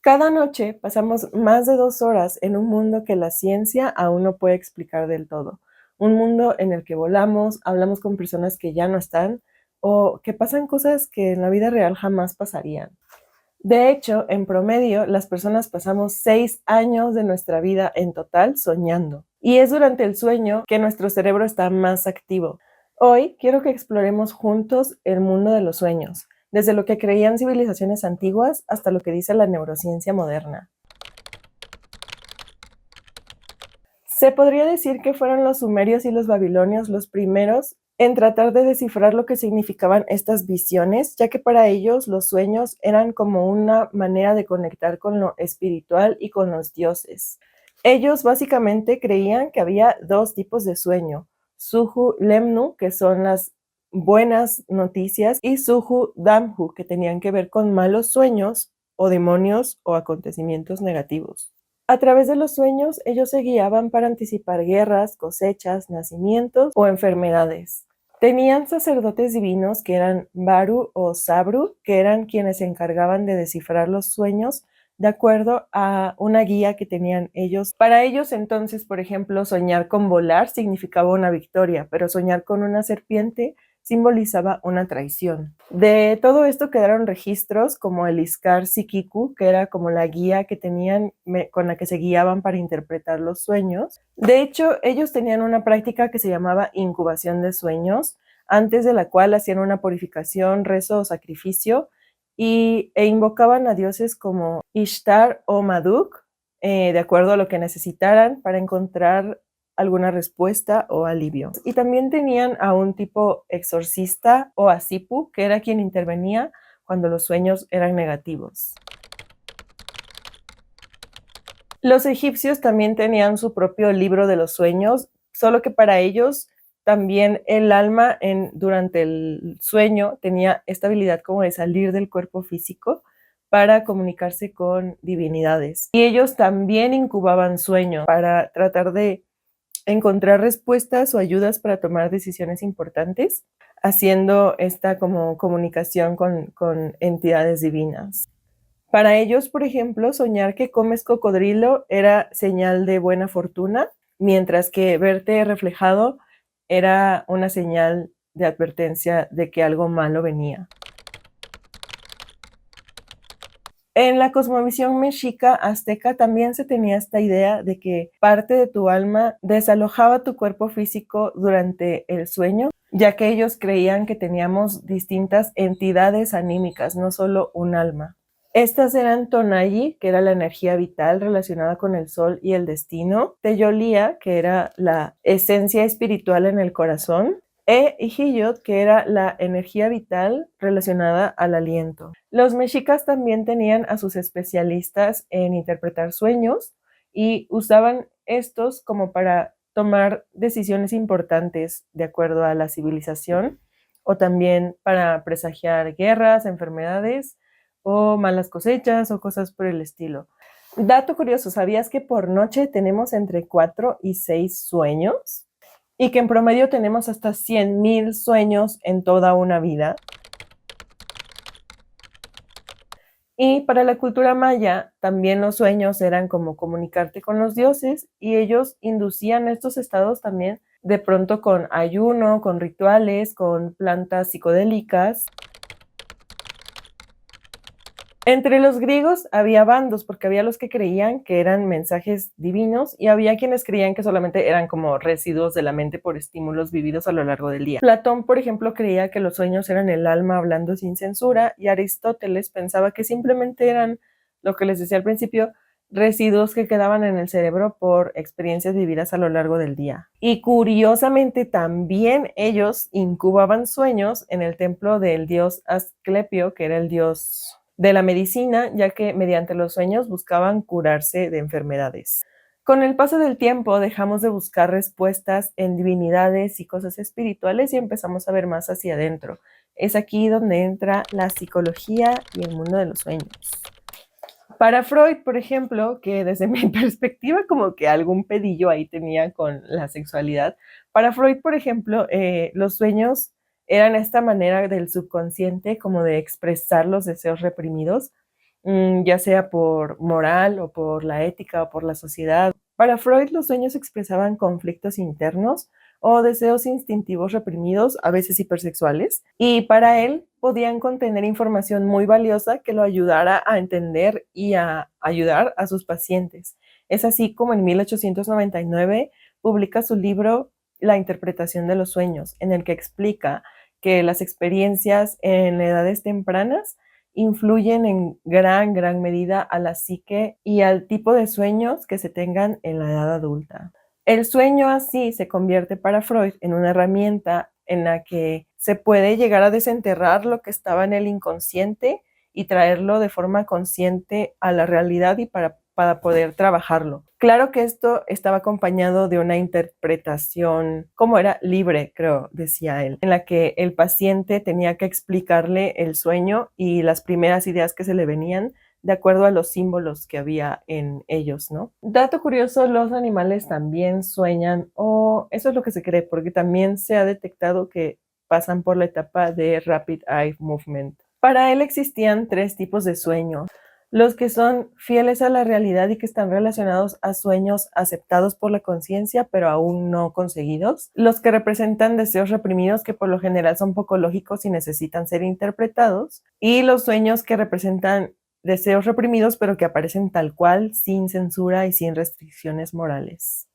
Cada noche pasamos más de 2 horas en un mundo que la ciencia aún no puede explicar del todo. Un mundo en el que volamos, hablamos con personas que ya no están o que pasan cosas que en la vida real jamás pasarían. De hecho, en promedio, las personas pasamos 6 años de nuestra vida en total soñando. Y es durante el sueño que nuestro cerebro está más activo. Hoy quiero que exploremos juntos el mundo de los sueños, desde lo que creían civilizaciones antiguas hasta lo que dice la neurociencia moderna. Se podría decir que fueron los sumerios y los babilonios los primeros en tratar de descifrar lo que significaban estas visiones, ya que para ellos los sueños eran como una manera de conectar con lo espiritual y con los dioses. Ellos básicamente creían que había dos tipos de sueño: Suhu Lemnu, que son las buenas noticias, y Suhu Damhu, que tenían que ver con malos sueños o demonios o acontecimientos negativos. A través de los sueños, ellos se guiaban para anticipar guerras, cosechas, nacimientos o enfermedades. Tenían sacerdotes divinos que eran Baru o Sabru, que eran quienes se encargaban de descifrar los sueños de acuerdo a una guía que tenían ellos. Para ellos entonces, por ejemplo, soñar con volar significaba una victoria, pero soñar con una serpiente simbolizaba una traición. De todo esto quedaron registros como el Iskar Sikiku, que era como la guía que tenían con la que se guiaban para interpretar los sueños. De hecho, ellos tenían una práctica que se llamaba incubación de sueños, antes de la cual hacían una purificación, rezo o sacrificio e invocaban a dioses como Ishtar o Maduk, de acuerdo a lo que necesitaran para encontrar alguna respuesta o alivio. Y también tenían a un tipo exorcista o asipu, que era quien intervenía cuando los sueños eran negativos. Los egipcios también tenían su propio libro de los sueños, solo que para ellos también el alma durante el sueño tenía esta habilidad como de salir del cuerpo físico para comunicarse con divinidades. Y ellos también incubaban sueños para tratar de encontrar respuestas o ayudas para tomar decisiones importantes, haciendo esta como comunicación con entidades divinas. Para ellos, por ejemplo, soñar que comes cocodrilo era señal de buena fortuna, mientras que verte reflejado era una señal de advertencia de que algo malo venía. En la cosmovisión mexica azteca también se tenía esta idea de que parte de tu alma desalojaba tu cuerpo físico durante el sueño, ya que ellos creían que teníamos distintas entidades anímicas, no solo un alma. Estas eran Tonali, que era la energía vital relacionada con el sol y el destino; Teyolía, que era la esencia espiritual en el corazón; e Ijiyot, que era la energía vital relacionada al aliento. Los mexicas también tenían a sus especialistas en interpretar sueños y usaban estos como para tomar decisiones importantes de acuerdo a la civilización, o también para presagiar guerras, enfermedades o malas cosechas o cosas por el estilo. Dato curioso, ¿sabías que por noche tenemos entre 4 y 6 sueños? Y que en promedio tenemos hasta 100,000 sueños en toda una vida. Y para la cultura maya, también los sueños eran como comunicarte con los dioses, y ellos inducían estos estados también de pronto con ayuno, con rituales, con plantas psicodélicas. Entre los griegos había bandos, porque había los que creían que eran mensajes divinos y había quienes creían que solamente eran como residuos de la mente por estímulos vividos a lo largo del día. Platón, por ejemplo, creía que los sueños eran el alma hablando sin censura, y Aristóteles pensaba que simplemente eran, lo que les decía al principio, residuos que quedaban en el cerebro por experiencias vividas a lo largo del día. Y curiosamente también ellos incubaban sueños en el templo del dios Asclepio, que era el dios de la medicina, ya que mediante los sueños buscaban curarse de enfermedades. Con el paso del tiempo dejamos de buscar respuestas en divinidades y cosas espirituales y empezamos a ver más hacia adentro. Es aquí donde entra la psicología y el mundo de los sueños. Para Freud, por ejemplo, que desde mi perspectiva como que algún pedillo ahí tenía con la sexualidad, para Freud, por ejemplo, los sueños eran esta manera del subconsciente como de expresar los deseos reprimidos, ya sea por moral o por la ética o por la sociedad. Para Freud, los sueños expresaban conflictos internos o deseos instintivos reprimidos, a veces hipersexuales, y para él podían contener información muy valiosa que lo ayudara a entender y a ayudar a sus pacientes. Es así como en 1899 publica su libro La interpretación de los sueños, en el que explica que las experiencias en edades tempranas influyen en gran medida a la psique y al tipo de sueños que se tengan en la edad adulta. El sueño así se convierte para Freud en una herramienta en la que se puede llegar a desenterrar lo que estaba en el inconsciente y traerlo de forma consciente a la realidad y para poder trabajarlo. Claro que esto estaba acompañado de una interpretación, como era libre, creo, decía él, en la que el paciente tenía que explicarle el sueño y las primeras ideas que se le venían de acuerdo a los símbolos que había en ellos, ¿no? Dato curioso, los animales también sueñan, o eso es lo que se cree, porque también se ha detectado que pasan por la etapa de Rapid Eye Movement. Para él existían 3 tipos de sueño: los que son fieles a la realidad y que están relacionados a sueños aceptados por la conciencia, pero aún no conseguidos; los que representan deseos reprimidos, que por lo general son poco lógicos y necesitan ser interpretados; y los sueños que representan deseos reprimidos, pero que aparecen tal cual, sin censura y sin restricciones morales.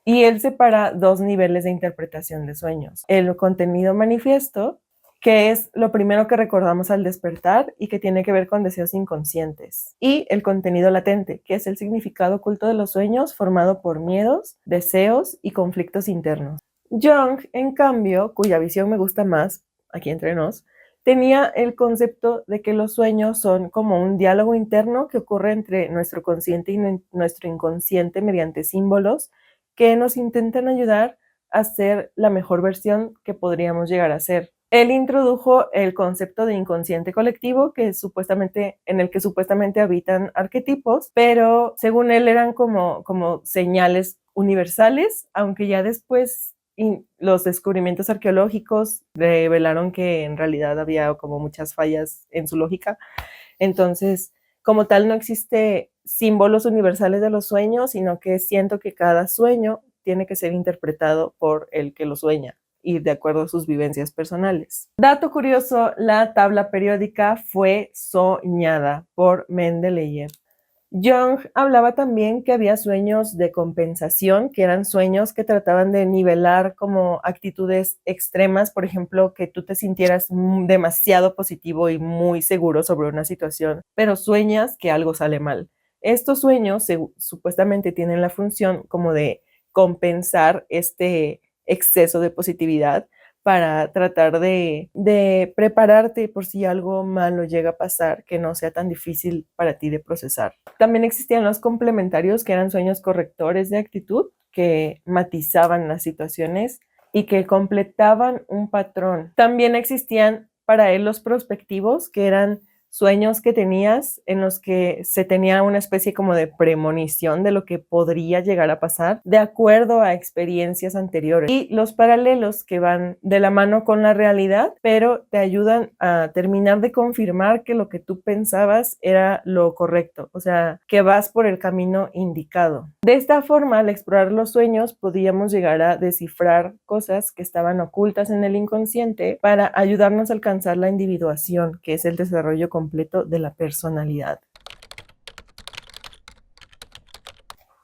Y él separa 2 niveles de interpretación de sueños: el contenido manifiesto, que es lo primero que recordamos al despertar y que tiene que ver con deseos inconscientes; y el contenido latente, que es el significado oculto de los sueños formado por miedos, deseos y conflictos internos. Jung, en cambio, cuya visión me gusta más, aquí entre nos, tenía el concepto de que los sueños son como un diálogo interno que ocurre entre nuestro consciente y nuestro inconsciente mediante símbolos que nos intentan ayudar a ser la mejor versión que podríamos llegar a ser. Él introdujo el concepto de inconsciente colectivo, que supuestamente, en el que supuestamente habitan arquetipos, pero según él eran como señales universales, aunque ya después los descubrimientos arqueológicos revelaron que en realidad había como muchas fallas en su lógica. Entonces, como tal, no existe símbolos universales de los sueños, sino que siento que cada sueño tiene que ser interpretado por el que lo sueña y de acuerdo a sus vivencias personales. Dato curioso, la tabla periódica fue soñada por Mendeleev. Jung hablaba también que había sueños de compensación, que eran sueños que trataban de nivelar como actitudes extremas, por ejemplo, que tú te sintieras demasiado positivo y muy seguro sobre una situación, pero sueñas que algo sale mal. Estos sueños supuestamente tienen la función como de compensar este exceso de positividad para tratar de prepararte por si algo malo llega a pasar, que no sea tan difícil para ti de procesar. También existían los complementarios, que eran sueños correctores de actitud, que matizaban las situaciones y que completaban un patrón. También existían para él los prospectivos, que eran sueños que tenías en los que se tenía una especie como de premonición de lo que podría llegar a pasar de acuerdo a experiencias anteriores; y los paralelos, que van de la mano con la realidad, pero te ayudan a terminar de confirmar que lo que tú pensabas era lo correcto, o sea, que vas por el camino indicado. De esta forma, al explorar los sueños, podíamos llegar a descifrar cosas que estaban ocultas en el inconsciente para ayudarnos a alcanzar la individuación, que es el desarrollo completo de la personalidad.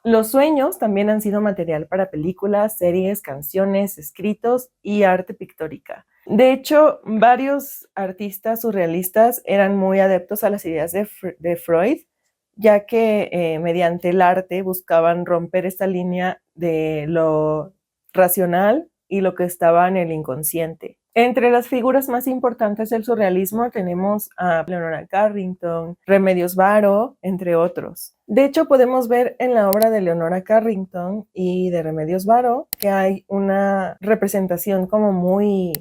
Los sueños también han sido material para películas, series, canciones, escritos y arte pictórica. De hecho, varios artistas surrealistas eran muy adeptos a las ideas de Freud, ya que mediante el arte buscaban romper esta línea de lo racional y lo que estaba en el inconsciente. Entre las figuras más importantes del surrealismo tenemos a Leonora Carrington, Remedios Varo, entre otros. De hecho, podemos ver en la obra de Leonora Carrington y de Remedios Varo que hay una representación como muy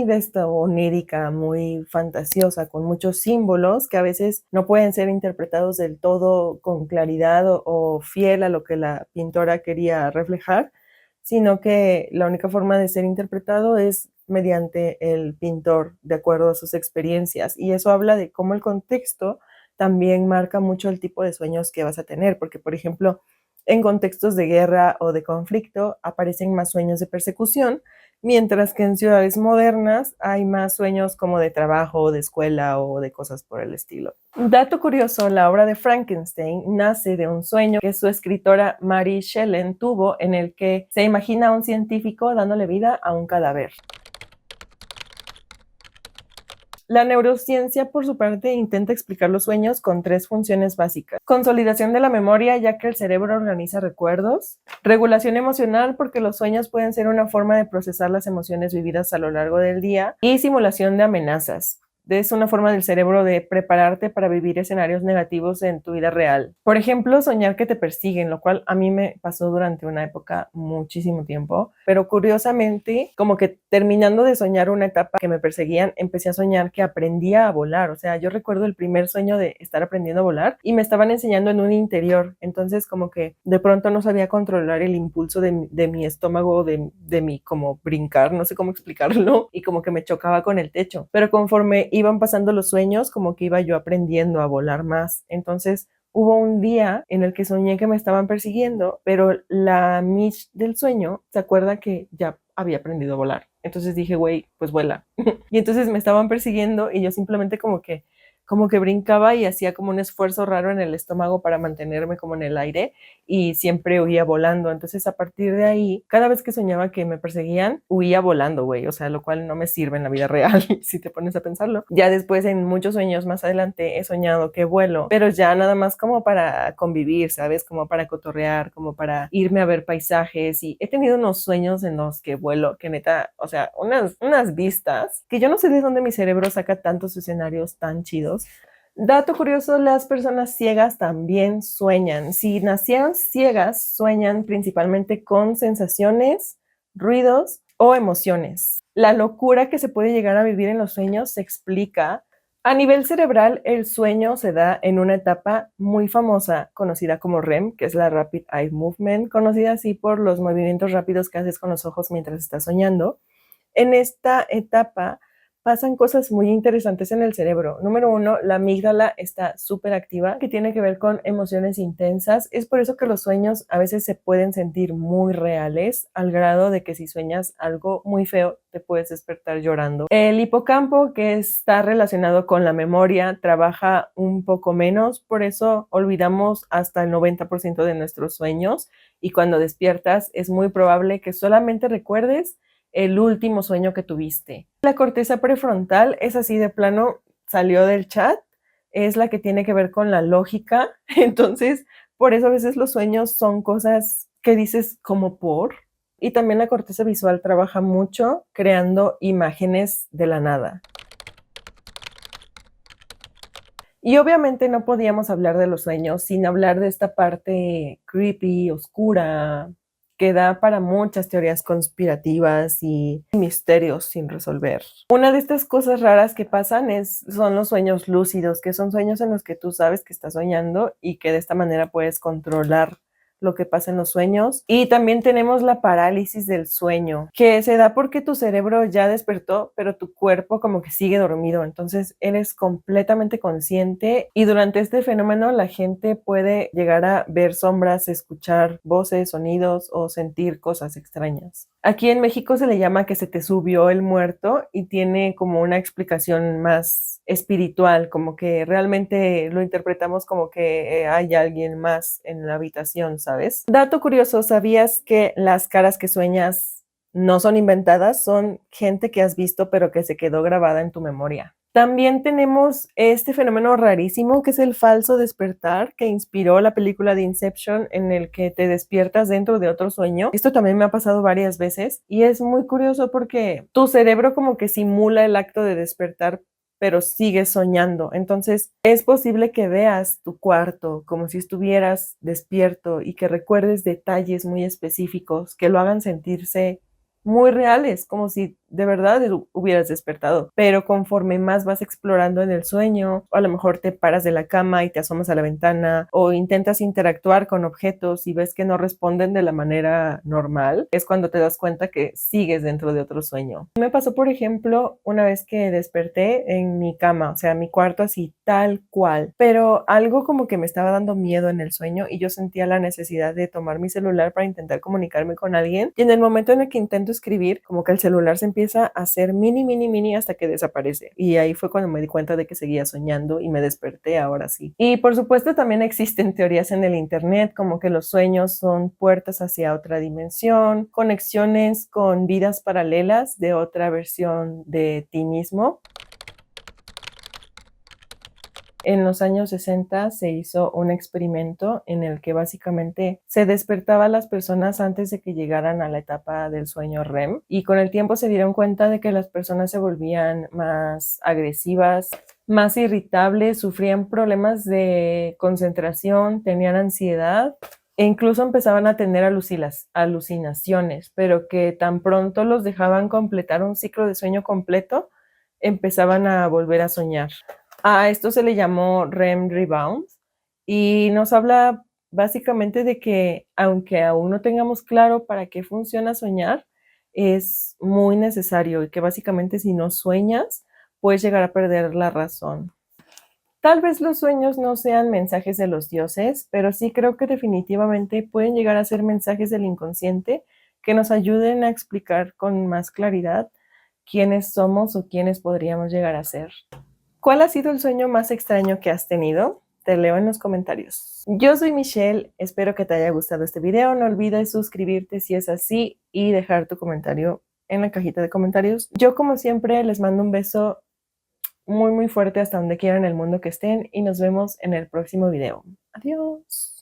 de esta onírica, muy fantasiosa, con muchos símbolos que a veces no pueden ser interpretados del todo con claridad o fiel a lo que la pintora quería reflejar, sino que la única forma de ser interpretado es mediante el pintor, de acuerdo a sus experiencias. Y eso habla de cómo el contexto también marca mucho el tipo de sueños que vas a tener, porque por ejemplo, en contextos de guerra o de conflicto aparecen más sueños de persecución, mientras que en ciudades modernas hay más sueños como de trabajo, de escuela o de cosas por el estilo. Dato curioso, la obra de Frankenstein nace de un sueño que su escritora Mary Shelley tuvo, en el que se imagina a un científico dándole vida a un cadáver. La neurociencia, por su parte, intenta explicar los sueños con 3 funciones básicas. Consolidación de la memoria, ya que el cerebro organiza recuerdos. Regulación emocional, porque los sueños pueden ser una forma de procesar las emociones vividas a lo largo del día. Y simulación de amenazas. Es una forma del cerebro de prepararte para vivir escenarios negativos en tu vida real. Por ejemplo, soñar que te persiguen, lo cual a mí me pasó durante una época muchísimo tiempo, pero curiosamente, como que terminando de soñar una etapa que me perseguían, empecé a soñar que aprendía a volar. O sea, yo recuerdo el primer sueño de estar aprendiendo a volar y me estaban enseñando en un interior. Entonces, como que de pronto no sabía controlar el impulso de mi estómago, de mi como brincar, no sé cómo explicarlo, y como que me chocaba con el techo. Pero conforme iban pasando los sueños, como que iba yo aprendiendo a volar más. Entonces, hubo un día en el que soñé que me estaban persiguiendo, pero la Mish del sueño se acuerda que ya había aprendido a volar. Entonces dije, güey, pues vuela. Y entonces me estaban persiguiendo y yo simplemente como que brincaba y hacía como un esfuerzo raro en el estómago para mantenerme como en el aire y siempre huía volando. Entonces a partir de ahí, cada vez que soñaba que me perseguían, huía volando, güey. O sea, lo cual no me sirve en la vida real, si te pones a pensarlo. Ya después, en muchos sueños más adelante, he soñado que vuelo, pero ya nada más como para convivir, ¿sabes? Como para cotorrear, como para irme a ver paisajes. Y he tenido unos sueños en los que vuelo, que neta, o sea, unas vistas que yo no sé de dónde mi cerebro saca tantos escenarios tan chidos. Dato curioso, las personas ciegas también sueñan. Si nacieron ciegas, sueñan principalmente con sensaciones, ruidos o emociones. La locura que se puede llegar a vivir en los sueños se explica. A nivel cerebral, el sueño se da en una etapa muy famosa, conocida como REM, que es la Rapid Eye Movement, conocida así por los movimientos rápidos que haces con los ojos mientras estás soñando. En esta etapa pasan cosas muy interesantes en el cerebro. Número 1, la amígdala está súper activa, que tiene que ver con emociones intensas. Es por eso que los sueños a veces se pueden sentir muy reales, al grado de que si sueñas algo muy feo, te puedes despertar llorando. El hipocampo, que está relacionado con la memoria, trabaja un poco menos, por eso olvidamos hasta el 90% de nuestros sueños, y cuando despiertas es muy probable que solamente recuerdes el último sueño que tuviste. La corteza prefrontal es así de plano, salió del chat, es la que tiene que ver con la lógica. Entonces, por eso a veces los sueños son cosas que dices como por. Y también la corteza visual trabaja mucho creando imágenes de la nada. Y obviamente no podíamos hablar de los sueños sin hablar de esta parte creepy, oscura, que da para muchas teorías conspirativas y misterios sin resolver. Una de estas cosas raras que pasan son los sueños lúcidos, que son sueños en los que tú sabes que estás soñando y que de esta manera puedes controlar lo que pasa en los sueños. Y también tenemos la parálisis del sueño, que se da porque tu cerebro ya despertó, pero tu cuerpo como que sigue dormido. Entonces eres completamente consciente y durante este fenómeno la gente puede llegar a ver sombras, escuchar voces, sonidos o sentir cosas extrañas. Aquí en México se le llama que se te subió el muerto y tiene como una explicación más espiritual, como que realmente lo interpretamos como que hay alguien más en la habitación, ¿sabes? Dato curioso, ¿sabías que las caras que sueñas no son inventadas? Son gente que has visto pero que se quedó grabada en tu memoria. También tenemos este fenómeno rarísimo que es el falso despertar, que inspiró la película de Inception, en el que te despiertas dentro de otro sueño. Esto también me ha pasado varias veces y es muy curioso porque tu cerebro como que simula el acto de despertar, pero sigues soñando. Entonces es posible que veas tu cuarto como si estuvieras despierto y que recuerdes detalles muy específicos que lo hagan sentirse muy reales, como si de verdad hubieras despertado. Pero conforme más vas explorando en el sueño, o a lo mejor te paras de la cama y te asomas a la ventana, o intentas interactuar con objetos y ves que no responden de la manera normal, es cuando te das cuenta que sigues dentro de otro sueño. Me pasó, por ejemplo, una vez que desperté en mi cama, o sea, mi cuarto así tal cual, pero algo como que me estaba dando miedo en el sueño y yo sentía la necesidad de tomar mi celular para intentar comunicarme con alguien, y en el momento en el que intento escribir, como que el celular se empieza a hacer mini hasta que desaparece, y ahí fue cuando me di cuenta de que seguía soñando y me desperté ahora sí. Y por supuesto también existen teorías en el internet como que los sueños son puertas hacia otra dimensión, conexiones con vidas paralelas de otra versión de ti mismo. En los años 60 se hizo un experimento en el que básicamente se despertaba a las personas antes de que llegaran a la etapa del sueño REM, y con el tiempo se dieron cuenta de que las personas se volvían más agresivas, más irritables, sufrían problemas de concentración, tenían ansiedad e incluso empezaban a tener alucinaciones, pero que tan pronto los dejaban completar un ciclo de sueño completo, empezaban a volver a soñar. A esto se le llamó REM Rebound y nos habla básicamente de que aunque aún no tengamos claro para qué funciona soñar, es muy necesario, y que básicamente si no sueñas, puedes llegar a perder la razón. Tal vez los sueños no sean mensajes de los dioses, pero sí creo que definitivamente pueden llegar a ser mensajes del inconsciente que nos ayuden a explicar con más claridad quiénes somos o quiénes podríamos llegar a ser. ¿Cuál ha sido el sueño más extraño que has tenido? Te leo en los comentarios. Yo soy Michelle, espero que te haya gustado este video. No olvides suscribirte si es así y dejar tu comentario en la cajita de comentarios. Yo, como siempre, les mando un beso muy fuerte hasta donde quieran en el mundo que estén y nos vemos en el próximo video. Adiós.